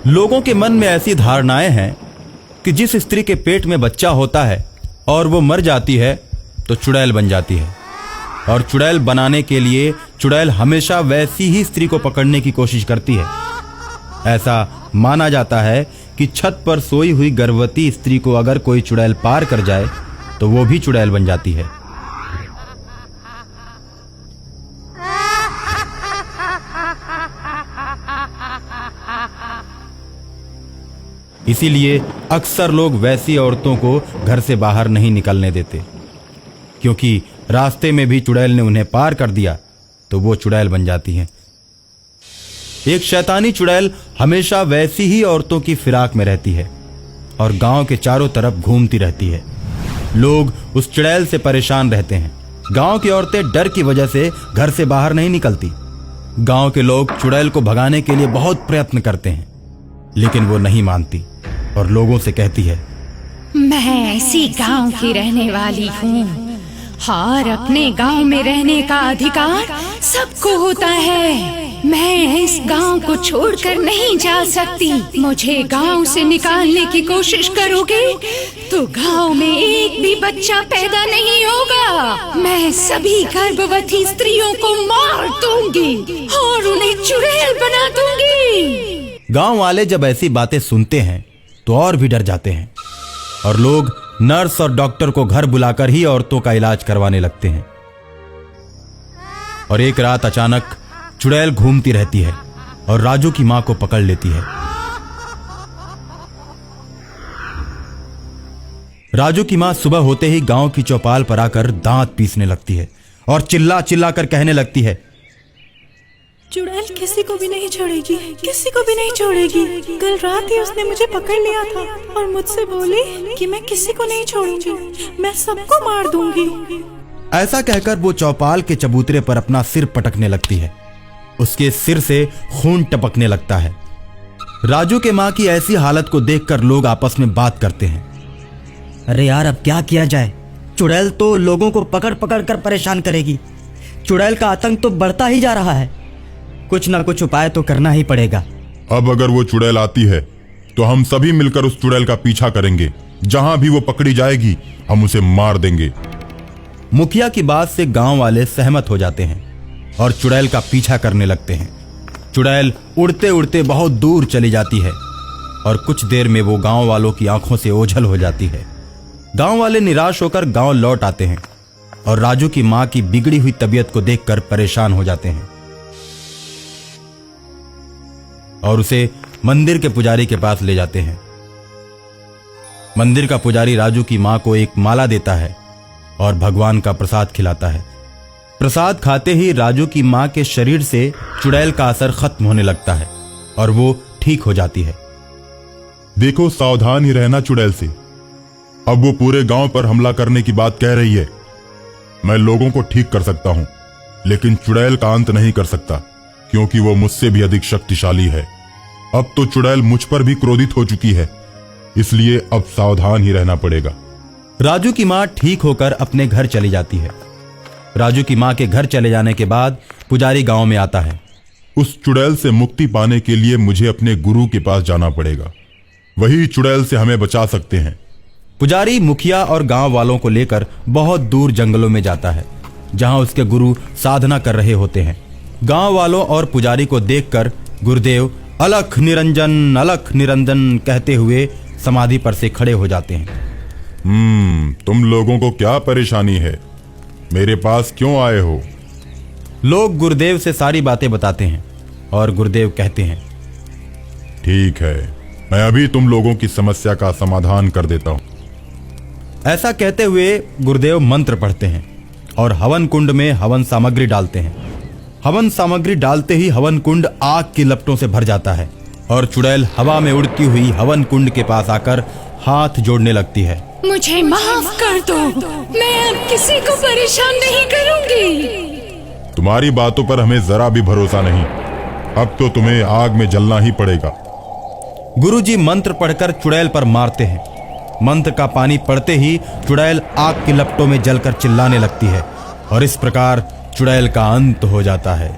लोगों के मन में ऐसी धारणाएं हैं कि जिस स्त्री के पेट में बच्चा होता है और वो मर जाती है तो चुड़ैल बन जाती है, और चुड़ैल बनाने के लिए चुड़ैल हमेशा वैसी ही स्त्री को पकड़ने की कोशिश करती है। ऐसा माना जाता है कि छत पर सोई हुई गर्भवती स्त्री को अगर कोई चुड़ैल पार कर जाए तो वो भी चुड़ैल बन जाती है। इसीलिए अक्सर लोग वैसी औरतों को घर से बाहर नहीं निकलने देते, क्योंकि रास्ते में भी चुड़ैल ने उन्हें पार कर दिया तो वो चुड़ैल बन जाती हैं। एक शैतानी चुड़ैल हमेशा वैसी ही औरतों की फिराक में रहती है और गांव के चारों तरफ घूमती रहती है। लोग उस चुड़ैल से परेशान रहते हैं। गांव की औरतें डर की वजह से घर से बाहर नहीं निकलती। गांव के लोग चुड़ैल को भगाने के लिए बहुत प्रयत्न करते हैं, लेकिन वो नहीं मानती और लोगों से कहती है, मैं ऐसी गांव की रहने वाली हूँ और अपने गांव में रहने का अधिकार सबको होता है। मैं इस गांव को छोड़कर नहीं जा सकती। मुझे गांव से निकालने की कोशिश करोगे तो गांव में एक भी बच्चा पैदा नहीं होगा। मैं सभी गर्भवती स्त्रियों को मार दूंगी और उन्हें चुड़ैल बना दूंगी। गांव वाले जब ऐसी बातें सुनते हैं तो और भी डर जाते हैं और लोग नर्स और डॉक्टर को घर बुलाकर ही औरतों का इलाज करवाने लगते हैं। और एक रात अचानक चुड़ैल घूमती रहती है और राजू की मां को पकड़ लेती है। राजू की मां सुबह होते ही गांव की चौपाल पर आकर दांत पीसने लगती है और चिल्ला चिल्ला कर कहने लगती है, चुड़ैल किसी को भी नहीं छोड़ेगी, किसी को भी नहीं छोड़ेगी। कल रात ही उसने मुझे पकड़ लिया था और मुझसे बोली कि मैं किसी को नहीं छोड़ूंगी, मैं सबको मार दूंगी। ऐसा कहकर वो चौपाल के चबूतरे पर अपना सिर पटकने लगती है। उसके सिर से खून टपकने लगता है। राजू के मां की ऐसी हालत को देखकर लोग आपस में बात करते हैं, अरे यार, अब क्या किया जाए? चुड़ैल तो लोगों को पकड़ पकड़ कर परेशान करेगी। चुड़ैल का आतंक तो बढ़ता ही जा रहा है। कुछ ना कुछ उपाय तो करना ही पड़ेगा। अब अगर वो चुड़ैल आती है तो हम सभी मिलकर उस चुड़ैल का पीछा करेंगे। जहां भी वो पकड़ी जाएगी हम उसे मार देंगे। मुखिया की बात से गांव वाले सहमत हो जाते हैं और चुड़ैल का पीछा करने लगते हैं। चुड़ैल उड़ते उड़ते बहुत दूर चली जाती है और कुछ देर में वो गांव वालों की आंखों से ओझल हो जाती है। गांव वाले निराश होकर गांव लौट आते हैं और राजू की मां की बिगड़ी हुई तबीयत को देखकर परेशान हो जाते हैं और उसे मंदिर के पुजारी के पास ले जाते हैं। मंदिर का पुजारी राजू की मां को एक माला देता है और भगवान का प्रसाद खिलाता है। प्रसाद खाते ही राजू की मां के शरीर से चुड़ैल का असर खत्म होने लगता है और वो ठीक हो जाती है। देखो, सावधान ही रहना चुड़ैल से। अब वो पूरे गांव पर हमला करने की बात कह रही है। मैं लोगों को ठीक कर सकता हूं, लेकिन चुड़ैल का अंत नहीं कर सकता, क्योंकि वो मुझसे भी अधिक शक्तिशाली है। अब तो चुड़ैल मुझ पर भी क्रोधित हो चुकी है, इसलिए अब सावधान ही रहना पड़ेगा। राजू की मां ठीक होकर अपने घर चली जाती है। राजू की मां के घर चले जाने के बाद पुजारी गांव में आता है। उस चुड़ैल से मुक्ति पाने के लिए मुझे अपने गुरु के पास जाना पड़ेगा। वही चुड़ैल से हमें बचा सकते हैं। पुजारी मुखिया और गांव वालों को लेकर बहुत दूर जंगलों में जाता है, जहां उसके गुरु साधना कर रहे होते हैं। गांव वालों और पुजारी को देखकर गुरुदेव अलख निरंजन कहते हुए समाधि पर से खड़े हो जाते हैं। तुम लोगों को क्या परेशानी है? मेरे पास क्यों आए हो? लोग गुरुदेव से सारी बातें बताते हैं और गुरुदेव कहते हैं, ठीक है, मैं अभी तुम लोगों की समस्या का समाधान कर देता हूं। ऐसा कहते हुए गुरुदेव मंत्र पढ़ते हैं और हवन कुंड में हवन सामग्री डालते हैं। हवन सामग्री डालते ही हवन कुंड आग की लपटों से भर जाता है और चुड़ैल हवा में उड़ती हुई हवन कुंड के पास आकर हाथ जोड़ने लगती है। मुझे माफ कर दो, मैं अब किसी को परेशान नहीं करूंगी। तुम्हारी बातों पर हमें जरा भी भरोसा नहीं। अब तो तुम्हें आग में जलना ही पड़ेगा। गुरुजी मंत्र पढ़कर चुड़ैल पर मारते हैं। मंत्र का पानी पड़ते ही चुड़ैल आग की लपटों में जलकर चिल्लाने लगती है और इस प्रकार चुड़ैल का अंत हो जाता है।